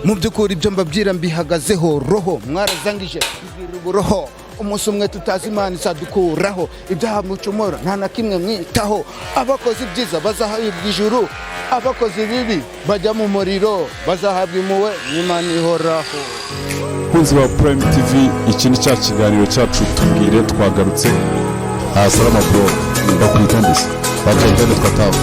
mu by'ukuri ibyo mbabwira mbihagazeho roho mwarazangije ibwira uburoho umunsi umwe tutazi Imana isadukuraho ibyaha mucumura nta na kimwe mwitaho abakoze ibyiza bazahabwa ijuru abakoze bibi bajya mu muriro bazahabwa impuhwe n'Imana ihoraho. Kunzi wa Prime TV, iki ni cya kiganiro cyacu tubwire twagarutse. Salama bro, ndakwitondese batondene twataho.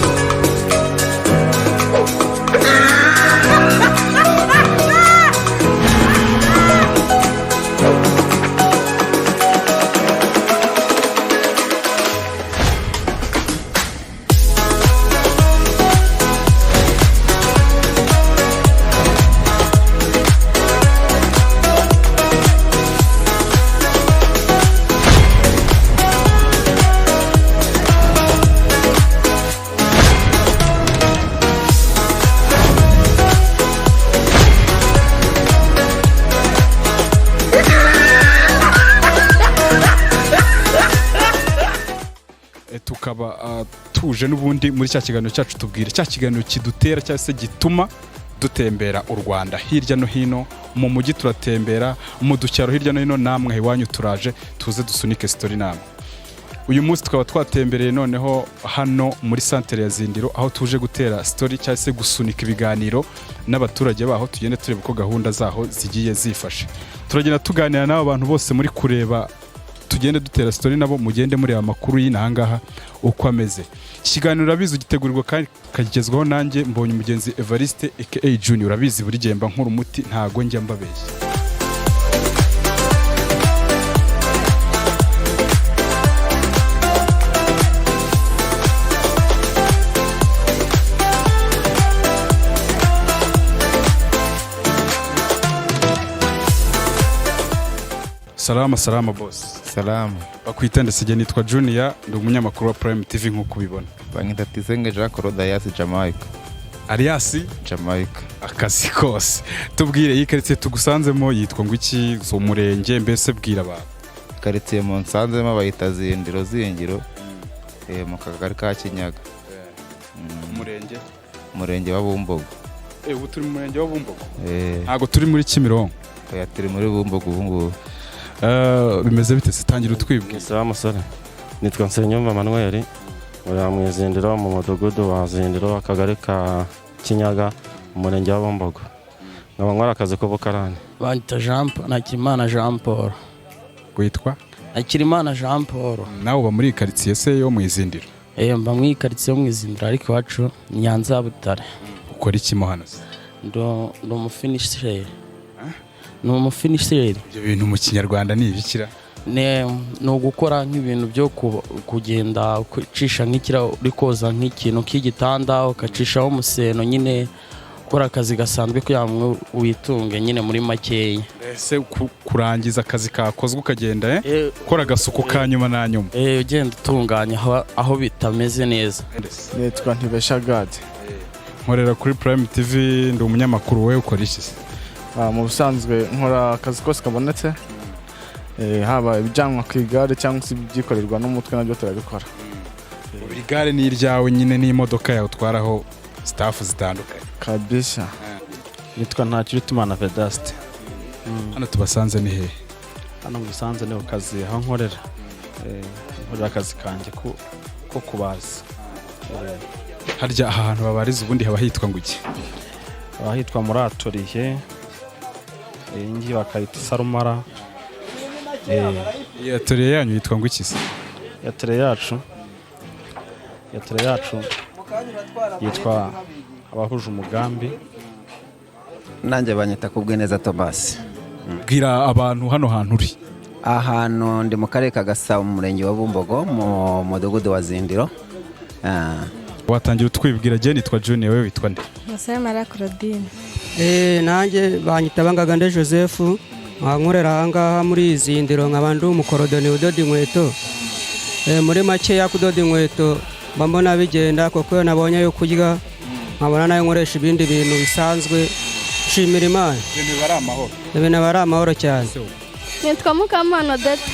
Tukaba tuje n'ubundi muri cya kiganiro cyacu tubwire, cya kiganiro kidutera cyangwa se gituma dutembera u Rwanda hirya no hino, mu mujyi turatembera, mu ducyaro hirya no hino, namwe iwanyu turaje tuze dusunike story namwe. Uyu munsi tukaba twatembereye noneho hano muri centre ya Zindiro, aho tuje gutera story cyangwa se gusunika ibiganiro n'abaturage baho, tugende tureba uko gahunda zaho zigiye zifashe. Turagenda tuganira n'abo bantu bose muri kureba, tugende dutera story nabo, mugende muri amakuru y'inahangaha uko ameze. Ikiganiro urabizi ugitegurirwa kandi kagezweho nanjye Mbonye umugenzi Evariste aka Junior. Urabizi buri gemba nkuru muti ntago njya mbabeshya. Salama boss. Salama. Bakwitende sije nitwa Junior, ndi umunyamakuru wa Prime TV nkuko ubibona. Bangita Tisenge Jacques Alias Jamaica. Alias Jamaica. Akazi kose. Tubwire iyi quartier tugusanzemo yitwa ngo iki, zo murenge mbese bwira abantu. Quartier mu nsanzemo bayita Zindiro Zingiro. Mu kagari ka Kinyaga. Murenge wa Bumbogo. Ubu turi mu murenge wa Bumbogo. Ntago turi muri Kimironko. Oya turi muri Bumbogo ubungubu. Bimeze bite se, tangira utwibwe. Salama sore. Nitwa Nsenyumva Manuel. Uri mu Zindiro mu mudugudu wa Zindiro, akagari ka Kinyaga, umurenge wa Bumbogo. Nkaba nkora akazi k'ubukarani. Banyita Nakirimana Jean Paul. Witwa? Nakirimana Jean Paul. Nawe uba muri quartier se yo mu Izindiro? Mba muri quartier yo mu Izindiro, ariko iwacu Nyanza Butare. Ukora iki mo hano se? Ndo umufinisher. No umufinisher. Ibyo bintu mu Kinyarwanda ni ibikira? No gukora nk'ibintu byo kugenda ucisha nk'ikira uri koza nk'ikintu k'igitanda ukacishaho umuseno, nyine ukora akazi gasanzwe kugira ngo witunge nyine muri makeya. Ese kurangiza akazi kakozwe ukagenda ukora agasuku ka nyuma na nyuma? Ugenda utunganya aho bitameze neza. Nitwa Ntibesha God. Nkorera kuri Prime TV, ndi umunyamakuru. Wewe ukora iki se? Mu busanzwe nkora akazi kose kabonetse, haba ibijyanwa ku igare cyangwa se ibyikorerwa n'umutwe nabyo turabikora. Igare ni iryawe nyine n'imodoka yawe utwaraho staff zitandukanye? Kabisa. Nitwa Ntakirutimana Vedaste. Hano tubasanze ni hehe? Hano musanze ni akazi aho nkorera. Nkorera akazi kanjye ko kubaza. Harya ahantu babariza ubundi haba hitwa ngo iki? Ahitwa muri Atoriye. Ingi bakayita Sarumara. Iyi Atoriye yanyu yitwa ngo iki se? Atoriye yacu yitwa Abahuje Umugambi. Nanjye banyita Kubwineza Thomas. Bwira abantu hano hantu uri. Ahantu ndi mu karere ka Gasabo mu murenge wa Bumbogo mu mudugudu wa Zindiro. Watangira utwibwira. Je nitwa Junior, wewe witwa nde? Musemara Claudine. Nanjye banyita Bangagande Joseph, nkorera ahangaha muri Zindiro, nk'abantu umukorodoni udoda inkweto. Muri make ya kudoda inkweto mbona bigenda, kuko nabonye yo kurya, nkabona nayo nkoresha ibindi bintu bisanzwe. Nshimira Imana. Ibintu bari amahoro cyane. Nitwa Mukamana Odette.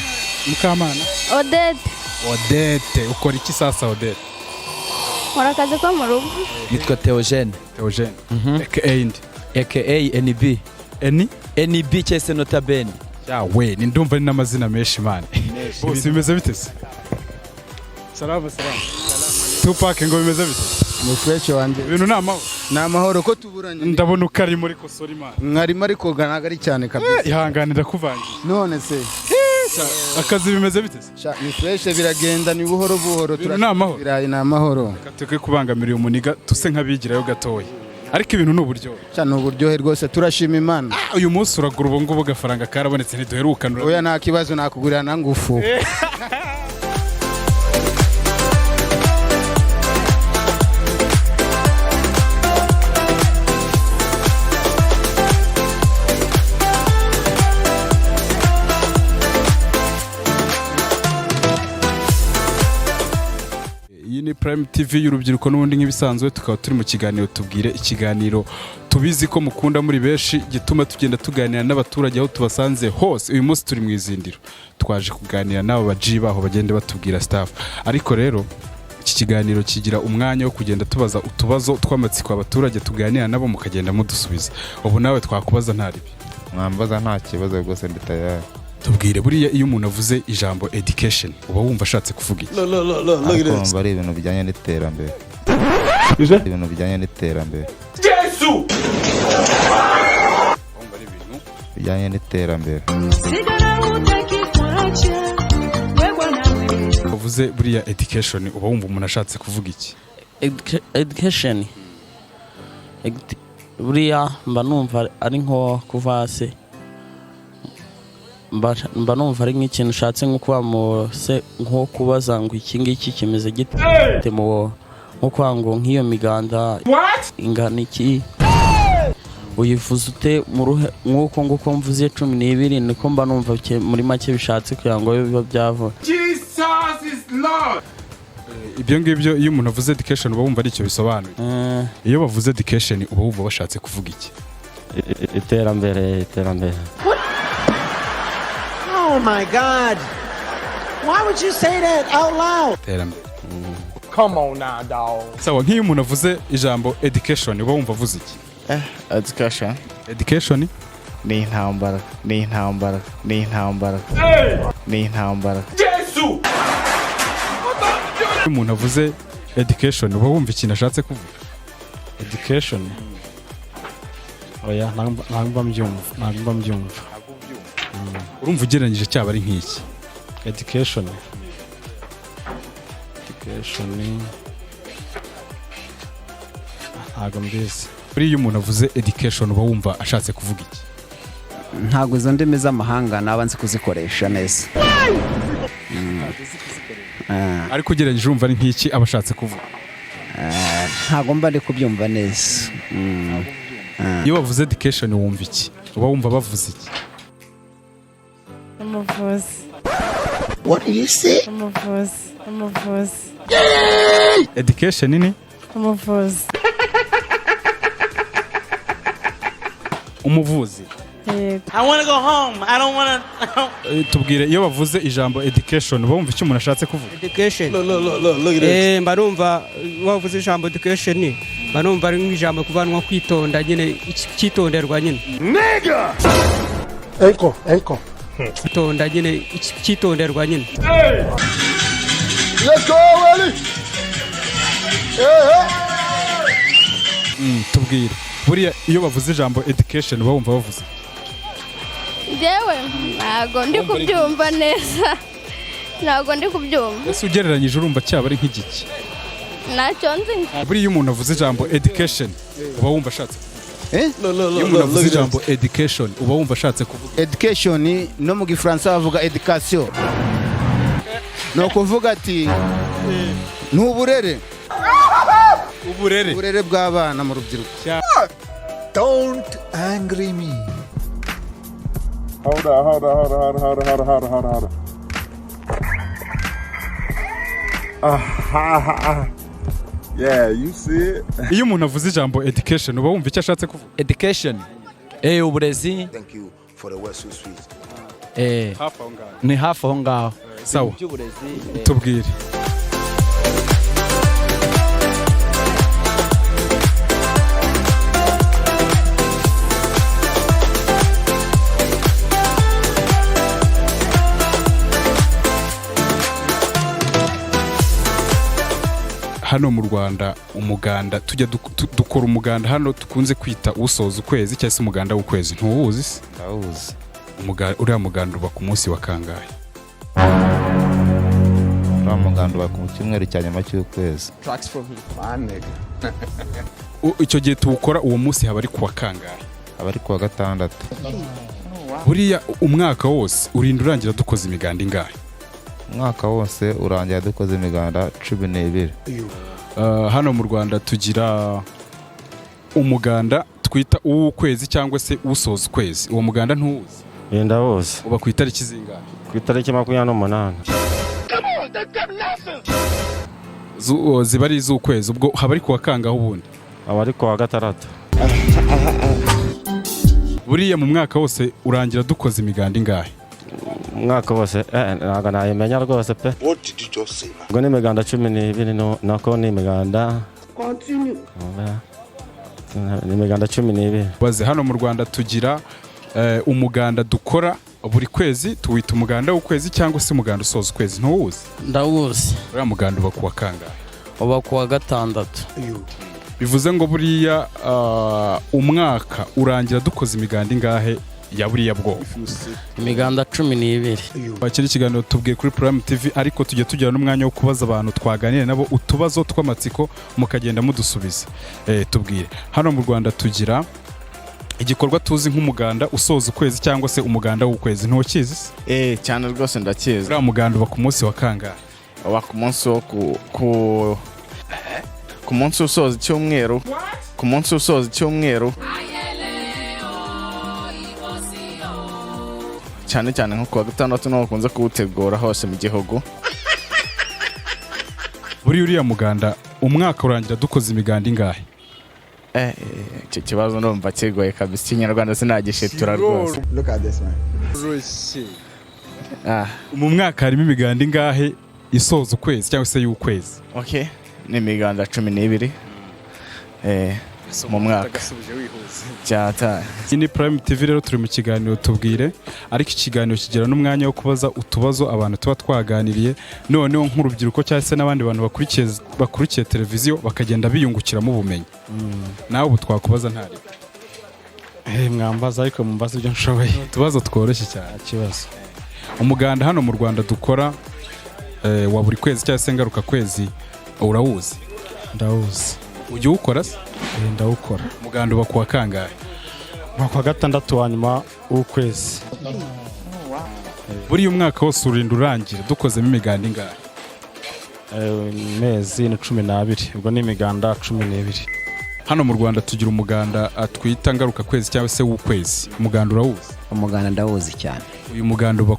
Mukamana? Odette. Ukora iki sasa Odette? Nkora akazi ko mu rugo. Nitwa Theogene. Aka indi? aka NB. NB cyese nota Ben. Yawe ni ndumva ni n'amazina menshi man. Bose bimeze bite se? Salama. Tupac ngo bimeze bite? Ni fresh wanje. Ibintu ni amahoro ko tuburanye. Ndabona ukari muri kosori man. Mwarimo ariko nagari cyane kabisa. Ihanganira kuvangira. None se. Akazi bimeze bite se? Ni fresh biragenda ni buhoro turabirayi ni amahoro. Kateke kubangamira umuniga tuse nk'abigirayo gatoya. Ariko ibintu n'uburyo. Cyane uburyohe rwose turashima Imana. Uyu munsi uragura ubu ngubu gafaranga karabonetse ntiduherukana. Oya nta kibazo nakugurira na ngufu. Ni Prime TV y'urubyiruko n'ubundi nk'ibisanzwe tukaba turi mu kiganiro tubwire ikiganiro tubizi ko mukunda muri benshi gituma tugenda tuganira n'abaturage aho tubasanze hose. Uyu munsi turi mu izindiro twaje kuganira n'abo baji baho bagende batubwira staff, ariko rero iki kiganiro kigira umwanya wo kugenda tubaza utubazo tw'amatsiko abaturage tuganira nabo mukagenda mudusubiza. Ubu nawe twakubaza ntaribi mwambaza nta kibazo rwose nditayari. Tubwire buriya iyo umuntu avuze ijambo education uba wumva ashatse kuvuga iki? Kumva ari ibintu bijyanye n'iterambere. Ibintu bijyanye n'iterambere. Yesu! Kumva ari ibintu bijyanye n'iterambere. Uvuze buriya education uba wumva umuntu ashatse kuvuga iki? Education buriya mba numva ari nko kuva se mba numva ari nk'ikintu ushatse nko kuba nko kubaza ngo iki ngiki kimeze gite nko kwa ngo nk'iyo miganda ingana iki uyivuze ute nk'uko nguko mvuze 12 niko mba numva muri make bishatse kugira ngo biba byava. Jesus is Lord. Ibyo ngibyo iyo umuntu avuze education uba wumva ari cyo bisobanuye. Iyo bavuze education uba wumva bashatse kuvuga iki? Iterambere. Oh my God! Why would you say that out loud? Come on now, dog. Sawa, nk'iyo umuntu avuze ijambo education uba wumva avuze iki? Education ni intambara. Yesu! Iyo umuntu avuze education uba wumva ikintu ashatse kuvuga? Education. Oya, ntabwo mbyumva. Urumva ugereranyije cyaba ari nk'iki? Education ntabwo mbizi. Buriya iyo umuntu avuze education uba wumva ashatse kuvuga iki? Ntabwo izo ndimi z'amahanga naba nzi kuzikoresha neza. Ariko ugereranyije urumva ari nk'iki aba ashatse kuvuga? Ntabwo mba ndi kubyumva neza. Iyo bavuze education wumva iki? Uba wumva bavuze iki? Umuvuzi. What do you say? Umuvuzi. Education ni? Umuvuzi. Umuvuzi. I want to go home. I don't want to. Tubwire iyo bavuze ijambo education uba wumva icyo umuntu ashatse kuvuga? Education. Look at this. Mba numva wavuze ijambo education mba numva ari nk'ijambo kuvanwa kwitonda nyine cyitonderwa nyine. Nigga! Enko. Tonda nyine cyitonderwa nyine. Let's go, ready? Tubwire buriya iyo bavuze ijambo education uba wumva bavuze? Jewe ntago ndi kubyumva neza. Ese ugereranyije urumva cyaba ari nk'igiki? Ntacyo nzi. Buriya iyo umuntu avuze ijambo education uba wumva ashatse iyo umuntu avuze ijambo education uba wumva ashatse kuvuga? Education no mu Gifaransa bavuga education. No kuvuga ati n'uburere. Uburere bw'abana mu rubyiruko. Don't angry me. Hold on. Yeah, you see it. Iyo umuntu avuze ijambo education uba wumva icyo ashatse kuvuga? Education. Uburezi. Thank you for the word so sweet. Ni hafi aho ngaho. Sawa. Tubwire. hano mu Rwanda umuganda tujya dukora umuganda hano tukunze kwita usoza ukwezi cyangwa se umuganda w'ukwezi ntuwuzi se? Ndawuzi. Uriya muganda uba ku munsi wa kangahe? Uriya muganda uba ku cyumweru cya nyuma cy'ukwezi. Icyo gihe tuwukora uwo munsi haba ari kuwa kangahe? Haba ari kuwa gatandatu. Buriya umwaka wose urinda urangira dukoze imiganda ingahe? Umwaka wose urangira dukoze imiganda 12. Hano mu Rwanda tugira umuganda twita uw'ukwezi cyangwa se usoza ukwezi. Uwo muganda ntuwuzi? Ndawuzi. Uba ku itariki zingahe? Ku itariki 28. Ziba ari iz'ukwezi, ubwo haba ari kuwa kangahe ubundi? Aba ari kuwa gatandatu. Buriya mu mwaka wose urangira dukoze imiganda ingahe? Umwaka wose ntabwo nayimenya rwose pe. Ubwo ni imiganda 12 nako ni imiganda. Ni imiganda 12. Baze hano mu Rwanda tugira umuganda dukora buri kwezi tuwita umuganda w'ukwezi cyangwa se umuganda usoza ukwezi ntuwuzi? Ndawuzi. Uriya muganda uba kuwa kangahe? Uba kuwa gatandatu. Bivuze ngo buriya umwaka urangira dukoze imiganda ingahe ya buriya bwoko? Imiganda 12. Bakiri ikiganiro tubwiye kuri Prime TV, ariko tujya tugira n'umwanya wo kubaza abantu twaganire nabo utubazo tw'amatsiko mukagenda mudusubiza. Tubwire hano mu Rwanda tugira igikorwa tuzi nk'umuganda usoza ukwezi cyangwa se umuganda w'ukwezi ntukizi se? Cyane rwose ndakizi. Uriya muganda uba ku munsi wa kangahe? Uba ku munsi wo ku munsi usoza icyumweru. Ku munsi usoza icyumweru. Cyane cyane nko kuwa gatandatu niho bakunze kuwutegura hose mu gihugu. Uriya muganda umwaka urangira dukoze imiganda ingahe? Icyo kibazo ndumva kigoye kabisa, ikinyarwanda sinagishitura rwose. Look at this man. Mu mwaka harimo imiganda ingahe isoza ukwezi cyangwa se y'ukwezi? Okay, ni imiganda 12 mu mwaka. Cyata. Ni Prime TV rero turi mu kiganiro tubwire, ariko ikiganiro kigira n'umwanya wo kubaza utubazo abantu tuba twaganiriye, noneho nk'urubyiruko cyangwa se n'abandi bantu bakurikiye televiziyo bakagenda biyungukiramo ubumenyi. Nawe ubu twakubaza ntari. Mwambaza ariko mumbaza ibyo nshoboye. Utubazo tworoshye cyane. Kibazo. Umuganda hano mu Rwanda dukora wa buri kwezi cyangwa se ngaruka kwezi urawuzi? Ndawuzi. Ujya uwukora se? Ndawukora. Umuganda uba kuwa kangahe? Uba kuwa gatandatu wa nyuma w'ukwezi. Buriya umwaka wose urinda urangira dukozemo imiganda ingahe? Mezi ni 12. Ubwo ni imiganda 12. Hano mu Rwanda tugira umuganda twita ngaruka kwezi cyangwa se w'ukwezi. Umuganda urawuzi? Umuganda ndawuzi cyane. Uyu muganda uba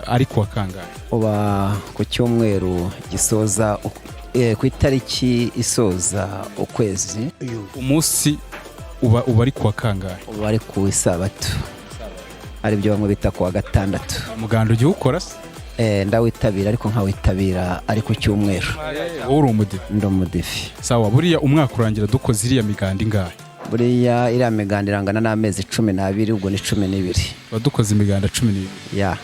ari kuwa kangahe? Uba ku cyumweru gisoza ku itariki isoza ukwezi. Umunsi uba ari kuwa kangahe? Uba ari ku isabato, ari byo bamwe bita kuwa gatandatu. Umuganda ujya ukora se? Ndawitabira ariko nkawitabira ari ku cyumweru. Wowe uri umudive? Ndi umudive. Sawa, buriya umwaka urangira dukoze iriya miganda ingahe? Buriya iriya miganda irangana n'amezi 12, ubwo ni 12. Badukoze imiganda 12. Ya.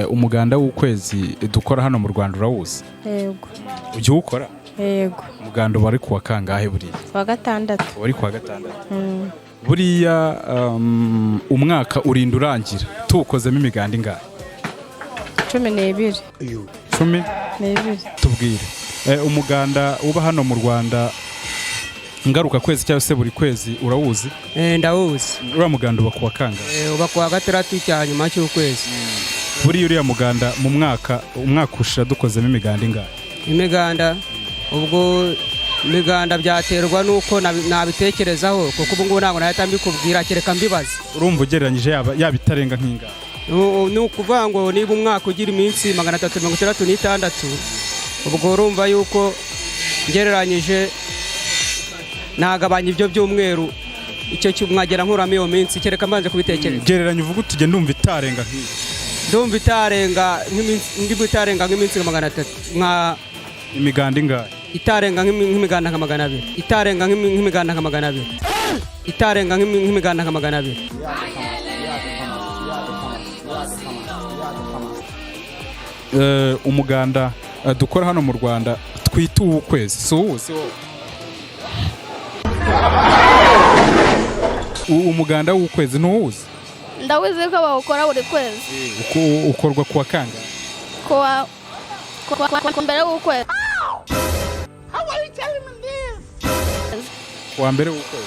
Umuganda w'ukwezi dukora hano mu Rwanda urawuzi? Yego. Ujya uwukora? Yego. Umuganda uba ari kuwa kangahe buriya? Kuwa gatandatu. Uba ari kuwa gatandatu. Buriya umwaka urinda urangira tuwukozemo imiganda ingahe? 12. 12? Tubwire. Umuganda uba hano mu Rwanda ngaruka kwezi cyangwa se buri kwezi urawuzi? Ndawuzi. Uriya muganda uba kuwa kangahe? Uba kuwa gatandatu cya nyuma cy'ukwezi. Buriya uriya muganda mu mwaka ushira dukozemo imiganda ingahe? Imiganda ubwo imiganda byaterwa nuko nabitekerezaho, kuko ubu ngubu ntabwo nahita mbikubwira, kereka mbibaza. Urumva ugereranyije yaba itarenga nk'ingahe? Ni ukuvuga ngo niba umwaka ugira iminsi 366, ubwo urumva yuko ngereranyije nagabanya ibyo byumweru icyo mwagera nkuramo iyo minsi, kereka mbanje kubitekereza. Gereranya uvuga uti ndumva itarenga nk'iyi. Ndumva itarenga nk'iminsi 300 nka imiganda ingahe? Itarenga nk'imiganda nka 200. Itarenga nk'imiganda nka 200. Itarenga nk'imiganda nka 200. Umuganda dukora hano mu Rwanda twita ukwezi si uwuzi umuganda w'ukwezi ntuwuzi? Ndawizi ko bawukora buri kwezi. Ukorwa kuwa kangahe? Kuwa mbere w'ukwezi. Kuwa mbere w'ukwezi.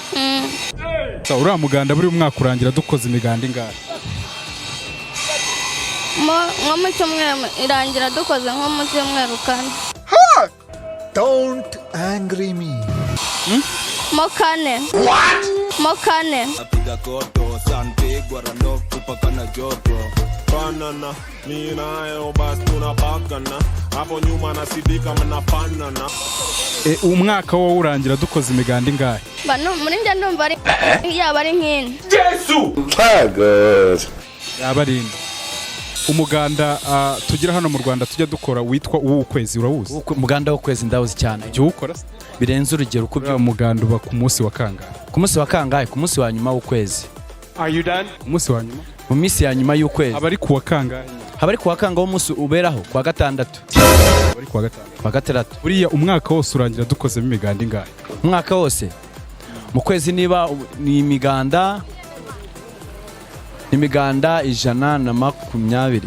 So uriya muganda buri mwaka urangira dukoze imiganda ingahe? Nko mu cyumweru irangira dukoze nko mu cyumweru kane. Don't angry me. Mo kane. What? Mo kane. Umwaka wo urangira dukoze imiganda ingahe? Bano muri njye ndumva ari yaba ari nk'ine. Yesu! Yaba ari ine. Umuganda tugira hano mu Rwanda tujya dukora witwa uw'ukwezi urawuzi? Umuganda w'ukwezi ndawuzi cyane. Jya uwukora se? Birenze urugero uko umuganda uba ku munsi wa kangahe? Ku munsi wa kangahe? Ku munsi wa nyuma w'ukwezi. Are you done? Umunsi wa nyuma? Mu minsi ya nyuma y'ukwezi. Abari kuwa kangahe? Habari kuwa kangahe umunsi uberaho kwa gatandatu. Abari kuwa gatandatu. Kwa gatandatu. Buriya umwaka wose urangira dukozemo imiganda ingahe? Umwaka wose. Mu kwezi niba ni imiganda 120.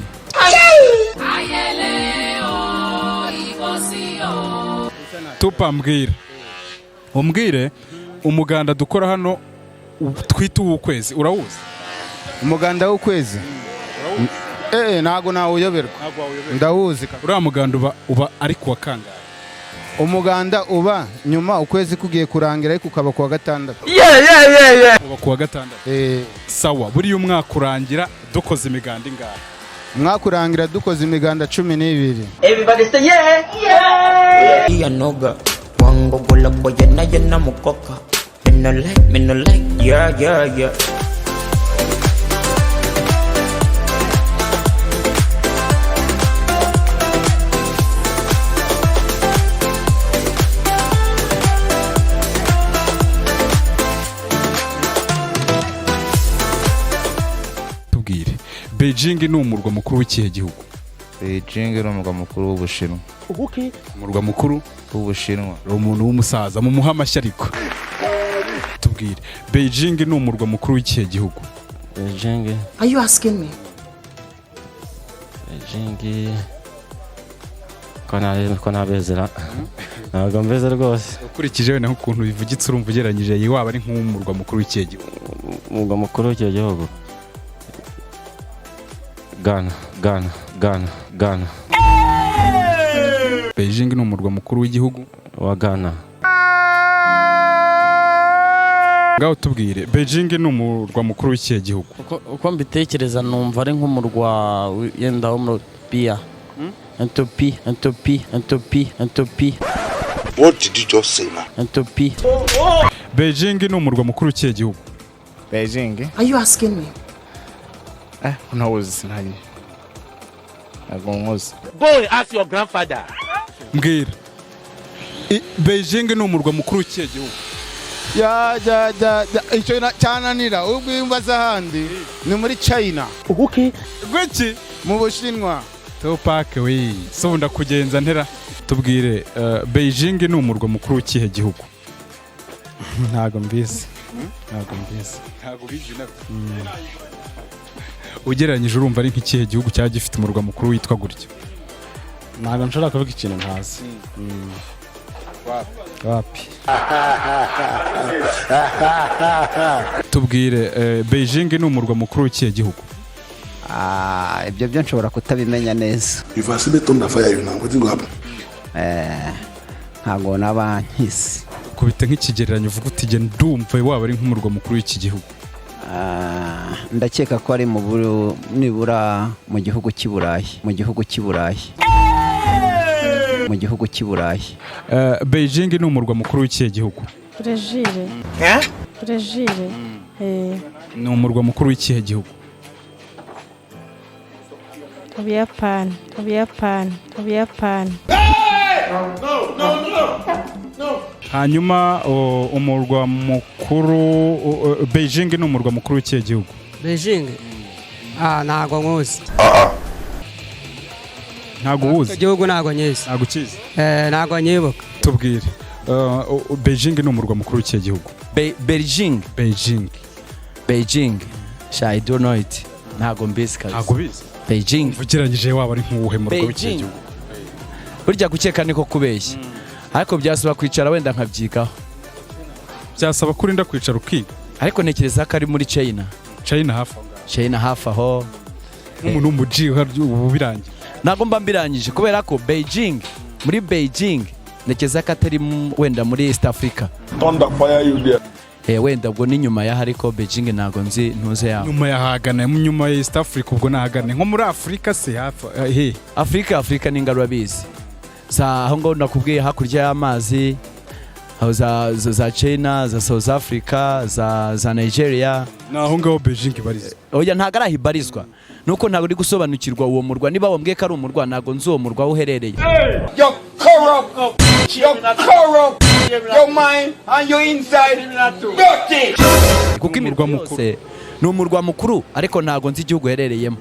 Tupa mbwira. Umbwire umuganda dukora hano twita uw'ukwezi urawuzi? Umuganda w'ukwezi ntago nawuyoberwa. Ndawuzi. Uriya muganda uba ari kuwa kangahe? Umuganda uba nyuma ukwezi kugiye kurangira ariko ukaba kuwa gatandatu. Uba kuwa gatandatu. Sawa, buriya umwaka urangira dukoze imiganda ingahe? Umwaka urangira dukoze imiganda 12. Everybody say yeah. Yeah noga. Wango gola boya na yana mukoka. Me no like. Yeah. Beijing ni umurwa mukuru w'ikihe gihugu? Beijing ni umurwa mukuru w'Ubushinwa. Umurwa mukuru w'Ubushinwa. Umuntu w'umusaza mu muhamashyi ariko. Tubwire, Beijing ni umurwa mukuru w'ikihe gihugu? Beijing. Are you asking me? Beijing. Kona bezera. Ntabwo mbeze rwose. Ukurikije wenda nk'ukuntu bivugitse urumva ugereranyije waba ari nk'umurwa mukuru w'ikihe gihugu? Umurwa mukuru w'ikihe gihugu. Ghana. Beijing ni umurwa mukuru w'igihugu wa Ghana. Ngaho tubwire, Beijing ni umurwa mukuru w'ikihe gihugu? Uko mbitekereza numva ari nk'umurwa yenda wo muri Ethiopia. Ethiopia. What did you just say, man? Ethiopia. Beijing ni umurwa mukuru w'ikihe gihugu? Beijing. Are you asking me? Unawuzi nani? Agomuz. Go ask your grandfather. Mbwira. Beijing ni umurwa mukuru w'ikihe gihugu? Icyo cyananira ubwimbaza handi ni muri China. Gwiki mu Bushinwa. Tupac we. So ndakugenza ntera. Tubwire Beijing ni umurwa mukuru w'ikihe gihugu? Ntago mbizi. Ntago bizi nabyo. Ugereranyije urumva ari nk'ikihe gihugu cya gifite umurwa mukuru witwa gutyo? Ntago nshobora kuvuga ikintu ntazi. Wapi. Tubwire Beijing ni umurwa mukuru w'ikihe gihugu? Ibyo byo nshobora kutabimenya neza. If I see the thunder fire you now, what will happen? Ntago nabankisi. Kubita nk'ikigereranyo uvuga uti je ndumva waba ari nk'umurwa mukuru w'iki gihugu? Ndakeka ko ari nibura mu gihugu cy'Iburayi. Beijing ni umurwa mukuru w'ikihe gihugu? Brezil. Ni umurwa mukuru w'ikihe gihugu? Ubuyapani. No. Hanyuma umurwa mukuru Beijing ni umurwa mukuru w'ikihe gihugu? Beijing ntago nkuzi. ntago ubuzi igihugu ntago nyizi ntago ukizi ntago nyibuka tubwire Beijing ni umurwa mukuru w'iki gihugu Beijing I don't know it ntago mbizi kabisa ntago bizi Beijing uvugiranyije waba ari nk'uwuhe murwa w'iki gihugu burya gukeka niko kubeshya ariko byasaba kwicara wenda nkabyigaho byasaba kurinda kwicara ukiga ariko ntekereza ko ari muri China hafi aho nk'umuntu w'umuji ubu birangiye ntabwo mba mbirangije kubera ko muri Beijing ntekereza ko atari wenda muri East Africa wenda ubwo ni nyuma yaho ariko Beijing ntabwo nzi ntuze yaho nyuma ya East Africa ubwo nahagane nko muri Africa se hafi Africa ni ingaro abizi aho ngaho nakubwiye hakurya y'amazi aho za China za South Africa za Nigeria naho ngaho Beijing ibarizwa oya ntago arahibarizwa nuko ntago uri gusobanukirwa uwo murwa niba wambwiye ko ari umurwa ntago nzi uwo murwa uherereye You're corrupt. Your mind and your inside dirty. kuko imirwa mukuru ni umurwa mukuru ariko ntago nzi igihugu uherereyemo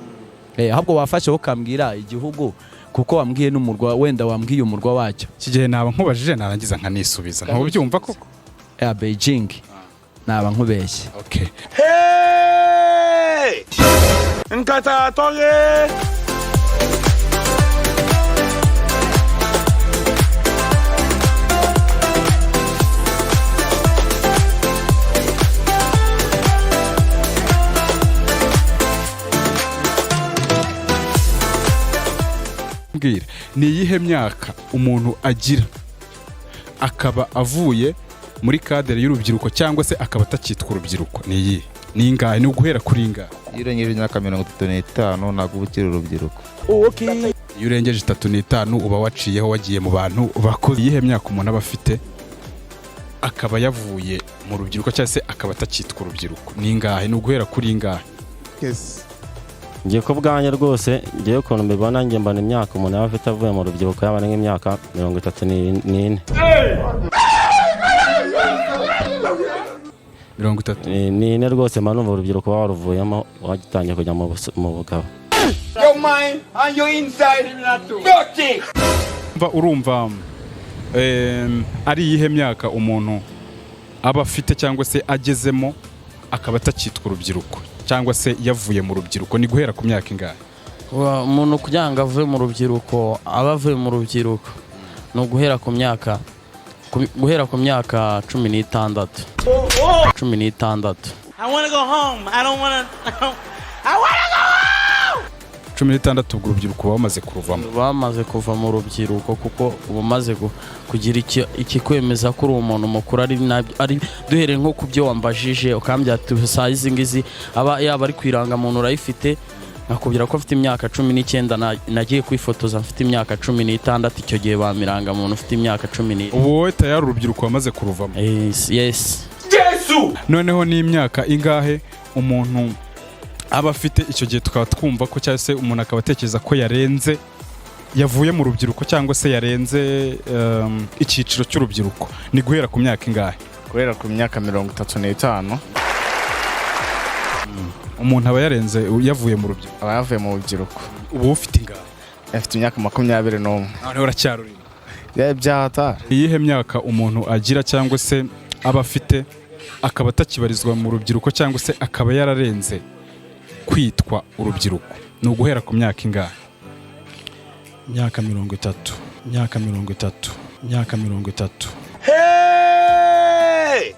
ahubwo wafashe ukambwira igihugu kuko wambwiye n'umurwa wenda wambwiye umurwa wacyo kigihe naba nkubajije narangiza nkanisubiza nko byumva koko Beijing naba nkubeshye okay Hey! Nkata toge. ni iyihe myaka umuntu agira akaba avuye muri cadre y'urubyiruko cyangwa se akaba atakitwa urubyiruko ni iyi ni ingahe ni uguhera kuri ingahe irengeje imyaka 35 ntabwo ubukira urubyiruko iyo urengeje 35 uba waciyeho wagiye mu bantu bakoze iyihe myaka umuntu aba afite akaba yavuye mu rubyiruko cyangwa se akaba atakitwa urubyiruko ni ingahe ni uguhera kuri ingahe ngiye ko bwanye rwose ngiye ukuntu mbibona ngiye mbana imyaka umuntu yaba afite avuye mu rubyiruko yaba ari nk'imyaka 34 34 rwose mba numva urubyiruko baba waruvuyemo wagitangiye kujya mu bugabo Your mind and your inside dirty. urumva ari iyihe myaka umuntu aba afite cyangwa se agezemo akaba atakitwa urubyiruko cyangwa se yavuye mu rubyiruko ni guhera ku myaka ingahe umuntu kugira ngo avuye mu rubyiruko aba avuye mu rubyiruko ni uguhera ku myaka 16 I want to go home. I don't want to I want to go home. 16 ubwo urubyiruko bamaze kuruvamo bamaze kuva mu rubyiruko kuko ubumaze kugira ikikwemeza ko uri umuntu mukuru ari duhere nko ku byo wambajije ukambya tusayizi ngizi aba yaba ari kwiranga muntu urayifite nakubwira ko afite imyaka 19 nagiye kwifotoza mfite imyaka 16 icyo gihe bamiranga muntu ufite imyaka 10 ubu wowe tayari urubyiruko bamaze kuruvamo yes Yesu noneho ni imyaka ingahe umuntu aba afite icyo gihe tukaba twumva ko cyangwa se umuntu akaba atekereza ko yavuye mu rubyiruko cyangwa se yarenze icyiciro cy'urubyiruko ni guhera ku myaka ingahe guhera ku myaka 35 umuntu aba yarenze yavuye mu rubyiruko aba yavuye mu rubyiruko ubu ufite ingahe afite imyaka 21 none uracyarurira byahata iyihe myaka umuntu agira cyangwa se aba afite akaba atakibarizwa mu rubyiruko cyangwa se akaba yararenze kwitwa urubyiruko ni uguhera ku myaka ingahe imyaka 30 Hey!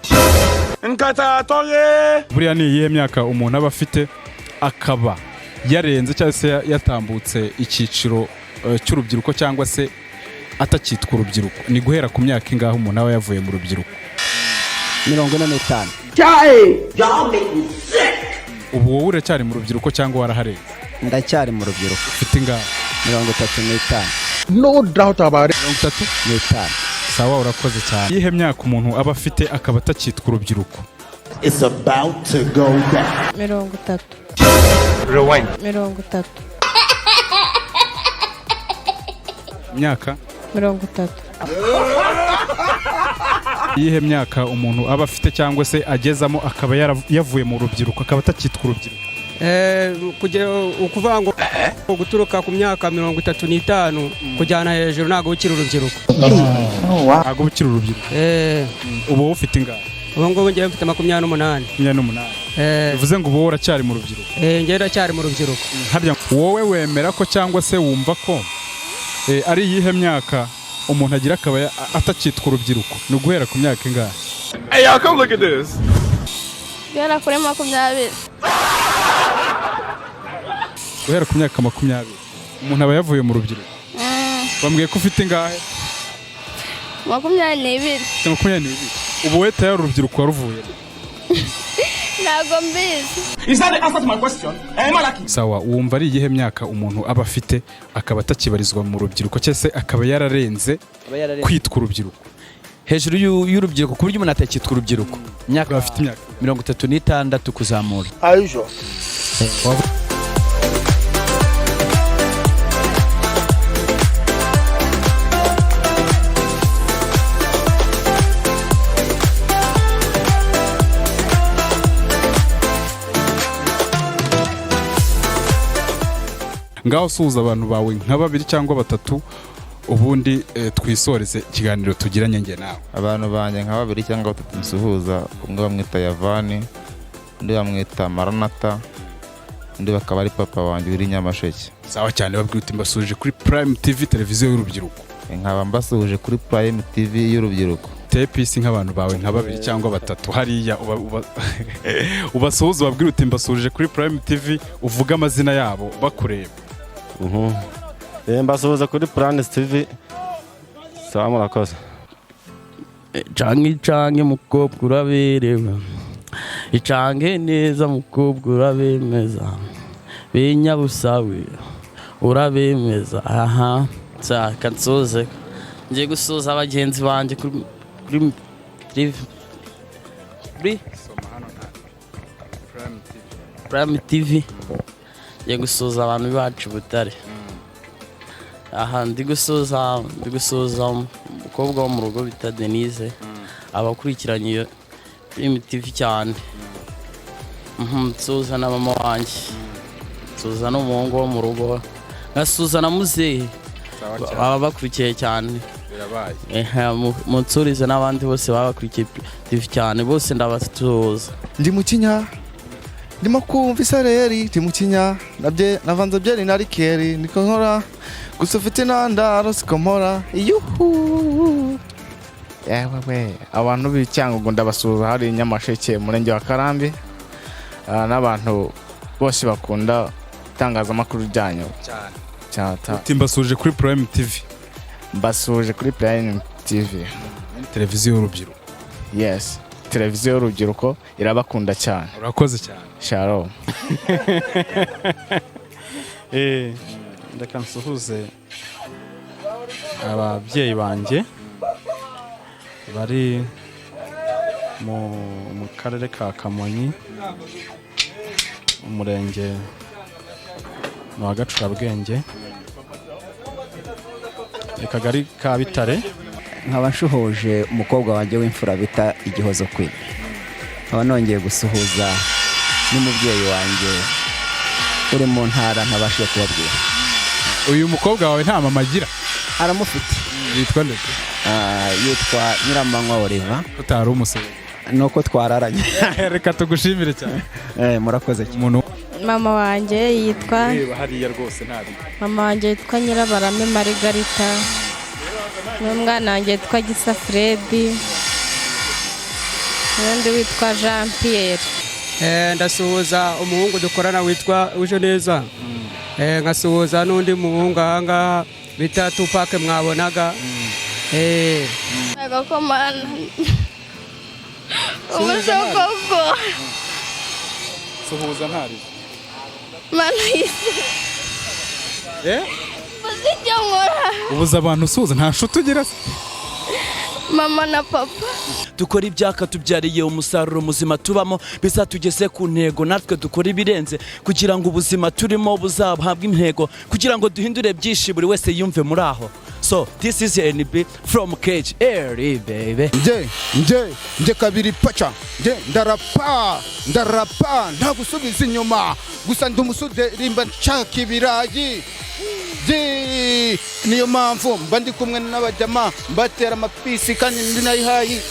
Nkata toge. buriya ni iyihe myaka umuntu aba afite akaba yarenze cyangwa se yatambutse icyiciro cy'urubyiruko cyangwa se atakitwa urubyiruko ni guhera ku myaka ingahe umuntu aba yavuye mu rubyiruko 45 ubu wowe uracyari mu rubyiruko cyangwa waraharenze ndacyari mu rubyiruko ufite ingahe 35 No doubt about it. 35 sawa urakoze cyane iyihe myaka umuntu aba afite akaba atakitwa urubyiruko It's about to go down. 30 Rewind. 30 imyaka 30 iyihe myaka umuntu aba afite cyangwa se agezamo akaba yavuye mu rubyiruko akaba atakitwa urubyiruko ukuvuga ngo guturuka ku myaka 35 kujyana hejuru ntago ukiri urubyiruko. Ntago ukiri urubyiruko. Ubu ufite ingahe? Ubu ngubu ngiye mfite 28. 28. Bivuze ngo ubu uracyari mu rubyiruko. Ngiye ndacyari mu rubyiruko. Harya wowe wemera ko cyangwa se wumva ko ari iyihe myaka umuntu agira akaba atacitwa urubyiruko? Ni uguhera ku myaka ingahe? Hey, y'all, come look at this. Guhera kuri 20. Guhera ku myaka 20 umuntu aba yavuye mu rubyiruko. Bambwiye ko ufite ingahe? 22. 22. Ubu weta ya urubyiruko waruvuye. Ntago mbizi. Is that the answer to my question? Sawa, wumva ari iyihe myaka umuntu aba afite akaba atakibarizwa mu rubyiruko cyese akaba yararenze kwitwa urubyiruko? Hejuru y'urubyiruko ku buryo umuntu atakitwa urubyiruko. Myaka afite imyaka 36 kuzamura. Ayo. Ngaho suhuza abantu bawe nka 2 cyangwa 3 ubundi twisoreze ikiganiro tugiranye nge nawe. Abantu banje nka 2 cyangwa 3 nsuhuza, umwe bamwita Yavani, undi bamwita Maranata, undi bakaba ari papa wanje uri Nyamasheke. Sawa cyane, babwite mbasuje kuri Prime TV televiziyo y'urubyiruko. Nkaba mbasuje kuri Prime TV y'urubyiruko. Tepisi nk'abantu bawe nka 2 cyangwa 3 hariya ubasuhuza babwire uti mbasuje kuri Prime TV, uvuga amazina yabo bakureba. Mbasuhuza kuri Prime TV. Sawa murakoze. Cange mukobwa uraberewe, icange neza mukobwa urabemeza, binyabusawe urabemeza. Aha kansoze ngiye gusuza abagenzi banje kuri Prime TV. Ngiye gusuza abantu bacu Butare. Aha ndi gusuza umukobwa wo mu rugo bita Denise, abakurikiranye iyo Prime TV cyane. Nsuza na mama wanjye, nsuza n'umuhungu wo mu rugo, ngasuza na muzehe baba bakurikiye cyane. Munsurize n'abandi bose baba bakurikiye TV cyane, bose ndabasuhuza. Ndi mu Kinya, ndimo kumva isareri, ndi mu Kinya, navanze byeri na rikeri, niko nkora gusa ufite nanda sikomora. Yuhu. Yewe abantu b'Icyangugu ndabasuhuza, hari Nyamasheke murenge wa Karambi, n'abantu bose bakunda itangazamakuru ryanyu cyane. Mbasuje kuri Prime TV. Mbasuje kuri Prime TV, televiziyo y'urubyiruko. Yes, televiziyo y'urubyiruko irabakunda cyane. Urakoze cyane. Shalom. Ndeka nsuhuze ababyeyi banjye bari mu karere ka Kamonyi, umurenge wa Gacurabwenge, akagari ka Bitare. Nkaba nshuhuje umukobwa wanjye w'imfura bita Igihozo Queen. Nkaba nongeye gusuhuza n'umubyeyi wanjye uri mu ntara ntabashije kubabwira. Uyu mukobwa wawe nta mama agira? Aramufite. Yitwa nde? Yitwa Nyiramanywa Oliva. Utari umusore? Nuko twararanye. Reka tugushimire cyane. Murakoze cyane. Mama wanjye yitwa hariya rwose ntari. Mama wanjye yitwa Nyirabarame Margarita, n'umwana wanjye yitwa Gisa Fredi, n'undi witwa Jean Pierre. Ndasuhuza umuhungu dukorana witwa Uje Neza. Nkasuhuza n'undi muhungu ahangaha bita Tupac mwabonaga. Ntago mana. Umusokoko. Suhuza ntari. Mana yise. Uzijya nkora. Ubuza abantu usuhuza nta nshuti ugira se? Mama na papa. Dukora ibyaka tubyariye umusaruro muzima tubamo, bizatugeze ku ntego, natwe dukora ibirenze kugira ngo ubuzima turimo buzahabwe intego, kugira ngo duhindure byinshi buri wese yumve muri aho. So this is NB from Cage Airy baby. nje kabiri pacha nje ndarapa nta gusubiza inyuma gusa ndumusudirimba nshaka ibirayi niyo mpamvu mba ndi kumwe n'abajama mbatera amapisi kandi ndi nayihayi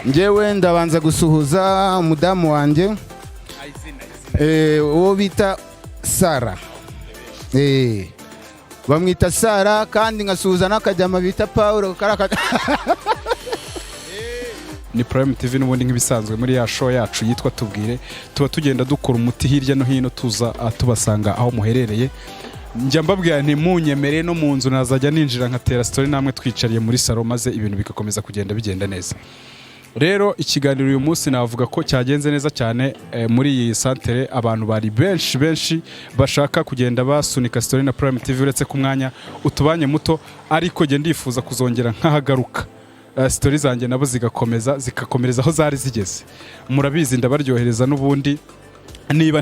njyewe ndabanza gusuhuza umudamu wanjye uwo bita Sara bamwita Sara kandi nkasuhuza n'akajama bita Paulo ni Prime TV n'ubundi nk'ibisanzwe muri ya show yacu yitwa Tubwire tuba tugenda dukora umuti hirya no hino tuza tubasanga aho muherereye njya mbabwira nti munyemere no mu nzu nazajya ninjira nkatera story namwe twicariye muri salo maze ibintu bigakomeza kugenda bigenda neza. Rero ikiganiro uyu munsi navuga ko cyagenze neza cyane muri iyi santere abantu bari benshi bashaka kugenda basunika story na Prime TV uretse ku mwanya utubanye muto ariko je ndifuza kuzongera nkahagaruka story zanjye nabo zikakomereza aho zari zigeze. Murabizi ndabaryohereza n'ubundi niba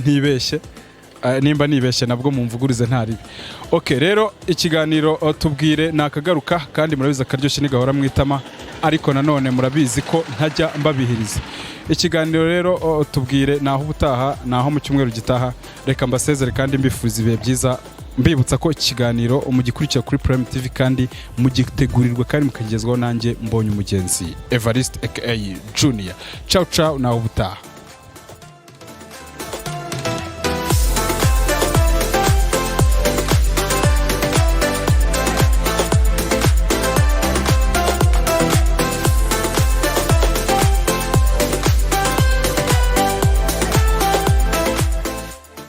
nibeshye nabwo mumvugurize ntaribi. Okay, rero ikiganiro Tubwire nakagaruka kandi murabizi akaryoshye nigahora mwitama ariko nanone murabizi ko ntajya mbabihiriza. Ikiganiro rero Tubwire naho ubutaha naho mu cyumweru gitaha reka mbasezere kandi mbifuza ibihe byiza mbibutsa ko ikiganiro umugikurikira kuri Prime TV kandi mugitegurirwe kandi mukagezwaho nanjye mbonye umugenzi Evariste aka Junior. Ciao naho ubutaha.